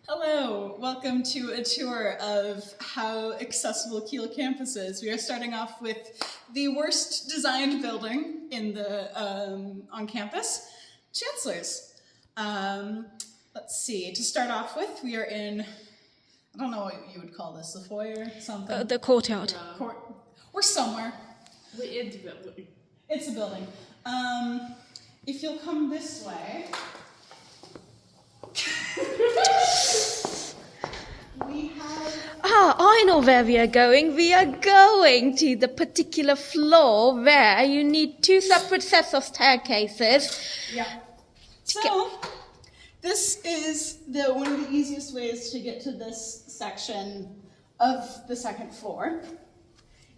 Hello, welcome to a tour of how accessible Kiel campus is. We are starting off with the worst designed building in the on campus, Chancellor's. Let's see, to start off with, we are in, I don't know what you would call this, the foyer, something? The courtyard. We're somewhere. We're in the building. It's a building. If you'll come this way, we have... I know where we are going. We are going to the particular floor where you need two separate sets of staircases. Yeah. So, this is one of the easiest ways to get to this section of the second floor.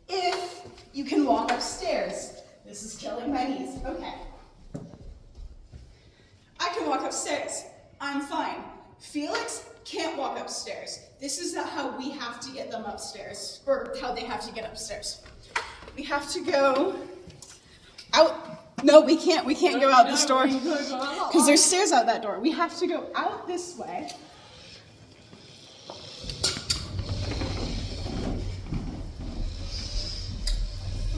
If you can walk upstairs. This is killing my knees. Okay. I can walk upstairs. I'm fine. Felix can't walk upstairs. This is not how we have to get them upstairs, or how they have to get upstairs. We have to go out. No, we can't. We can't go out this door because there's stairs out that door. We have to go out this way.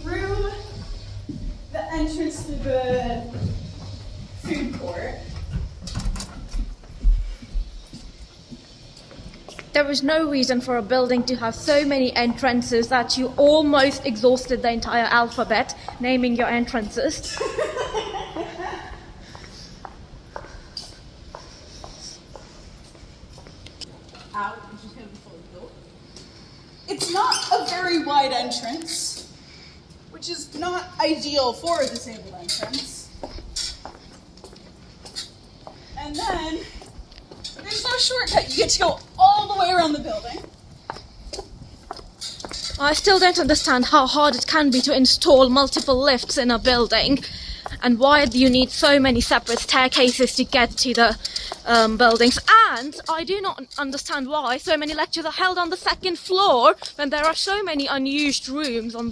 Through the entrance to the food court. There is no reason for a building to have so many entrances that you almost exhausted the entire alphabet naming your entrances. Out, just gonna close the door. It's not a very wide entrance, which is not ideal for a disabled entrance. And then there's no shortcut. You get to go all the way around the building. I still don't understand how hard it can be to install multiple lifts in a building and why you need so many separate staircases to get to the buildings. And I do not understand why so many lectures are held on the second floor when there are so many unused rooms in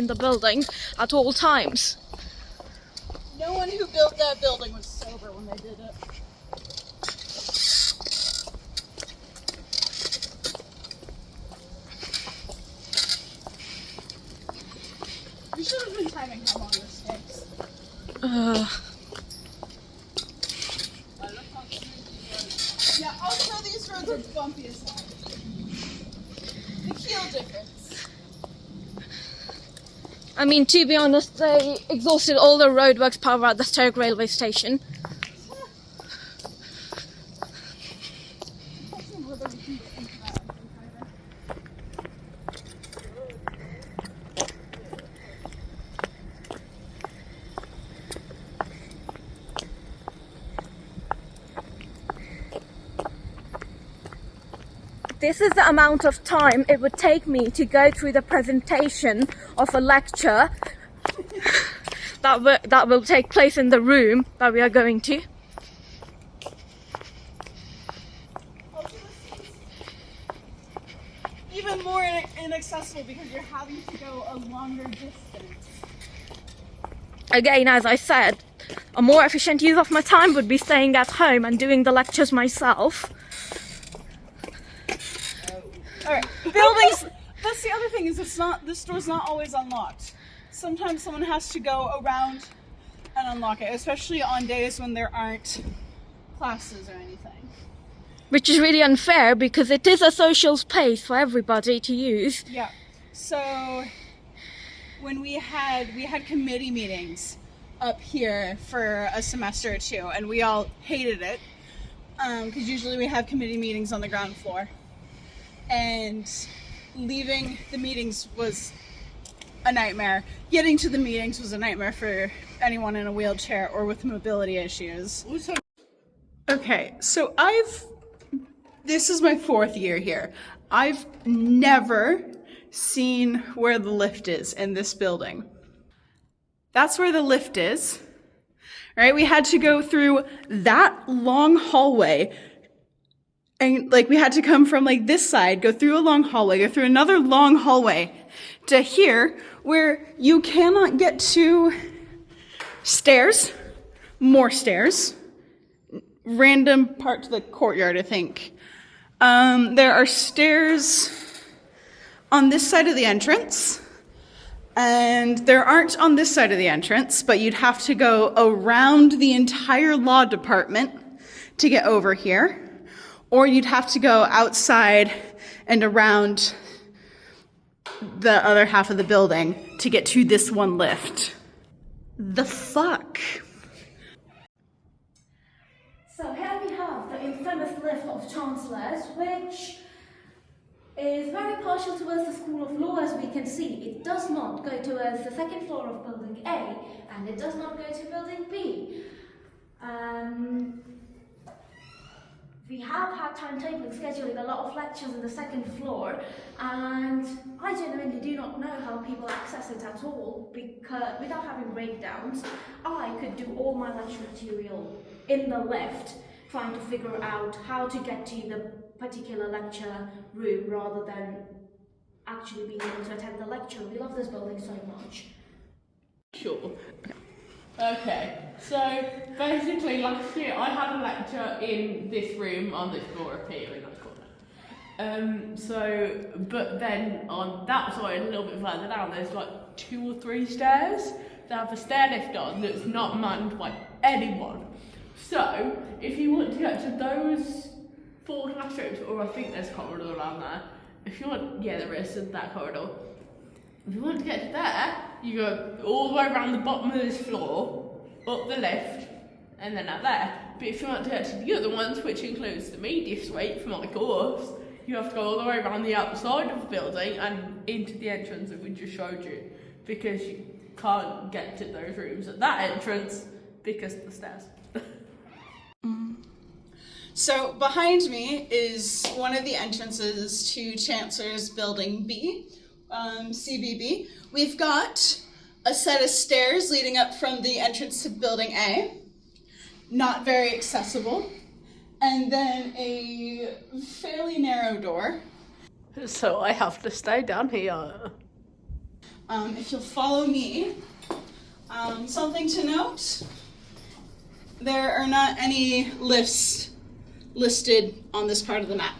the building at all times. No one who built that building was sober when they did it. We should have been timing how long this takes. Yeah, also these roads are bumpy as hell. The Kiel difference. I mean, to be honest, they exhausted all the roadworks power at the Stoke railway station. This is the amount of time it would take me to go through the presentation of a lecture that will take place in the room that we are going to. Even more inaccessible because you're having to go a longer distance. Again, as I said, a more efficient use of my time would be staying at home and doing the lectures myself. Alright, buildings, that's the other thing, is this door's not always unlocked. Sometimes someone has to go around and unlock it, especially on days when there aren't classes or anything. Which is really unfair because it is a social space for everybody to use. Yeah, so when we had committee meetings up here for a semester or two, and we all hated it, because usually we have committee meetings on the ground floor. And leaving the meetings was a nightmare. Getting to the meetings was a nightmare for anyone in a wheelchair or with mobility issues. Okay, so this is my 4th year here. I've never seen where the lift is in this building. That's where the lift is. Right? We had to go through that long hallway. And we had to come from this side, go through a long hallway, go through another long hallway to here, where you cannot get to stairs, more stairs, random part to the courtyard, I think. There are stairs on this side of the entrance, and there aren't on this side of the entrance, but you'd have to go around the entire law department to get over here, or you'd have to go outside and around the other half of the building to get to this one lift. The fuck? So here we have the infamous lift of chancellors, which is very partial towards the School of Law, as we can see. It does not go towards the second floor of building A, and it does not go to building B. We have had timetabling scheduling a lot of lectures in the second floor, and I genuinely do not know how people access it at all, because without having breakdowns, I could do all my lecture material in the lift, trying to figure out how to get to the particular lecture room rather than actually being able to attend the lecture. We love this building so much. Sure. Okay, so basically last year I had a lecture in this room on this floor up here in that corner. But then on that side, a little bit further down, there's like 2 or 3 stairs that have a stair lift on that's not manned by anyone. So if you want to get to those 4 classrooms, or I think there's a corridor around there, if you want, yeah, there is that corridor. If you want to get to there, you go all the way around the bottom of this floor, up the lift, and then out there. But if you want to get to the other ones, which includes the media suite for my course, you have to go all the way around the outside of the building and into the entrance that we just showed you, because you can't get to those rooms at that entrance because of the stairs. So behind me is one of the entrances to Chancellor's Building B, CBB. We've got a set of stairs leading up from the entrance to Building A, not very accessible, and then a fairly narrow door. So I have to stay down here. If you'll follow me, something to note, there are not any lifts listed on this part of the map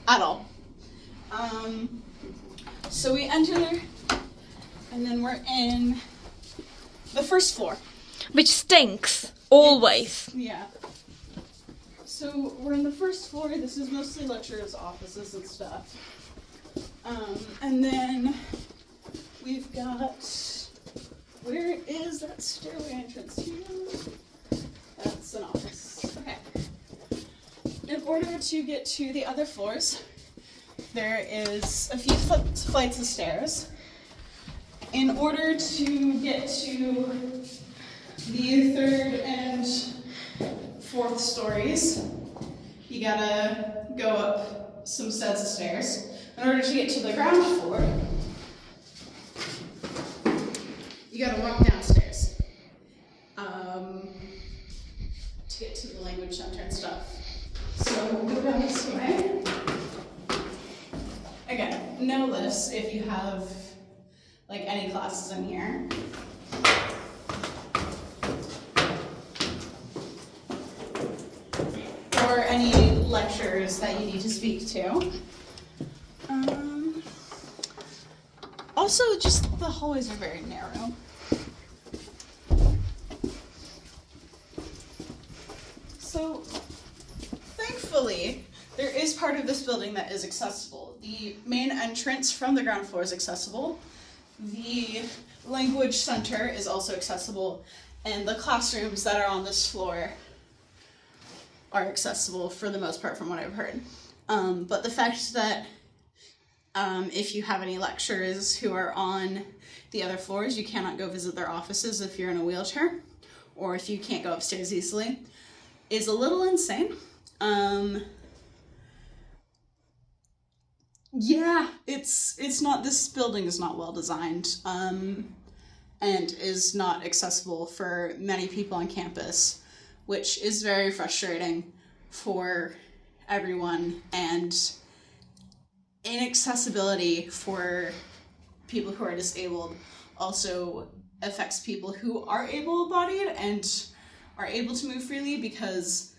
at all. So we enter, and then we're in the first floor. Which stinks, always. Yeah. So we're in the first floor. This is mostly lecturers' offices and stuff. And then we've got, where is that stairway entrance here? That's an office. Okay. In order to get to the other floors, there is a few flights of stairs. In order to get to the 3rd and 4th stories, you gotta go up some sets of stairs. In order to get to the ground floor, you gotta walk downstairs to get to the language center and stuff. So we'll go down this way. Again, no lifts if you have like any classes in here. Or any lectures that you need to speak to. Also, just the hallways are very narrow. So, thankfully, there is part of this building that is accessible. The main entrance from the ground floor is accessible. The language center is also accessible, and the classrooms that are on this floor are accessible for the most part from what I've heard. But the fact that if you have any lecturers who are on the other floors, you cannot go visit their offices if you're in a wheelchair, or if you can't go upstairs easily, is a little insane. Yeah, it's not, this building is not well designed, and is not accessible for many people on campus, which is very frustrating for everyone, and inaccessibility for people who are disabled also affects people who are able-bodied and are able to move freely, because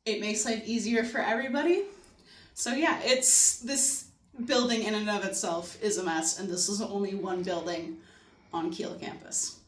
It makes life easier for everybody. So yeah, this building in and of itself is a mess, and this is only one building on Keele campus.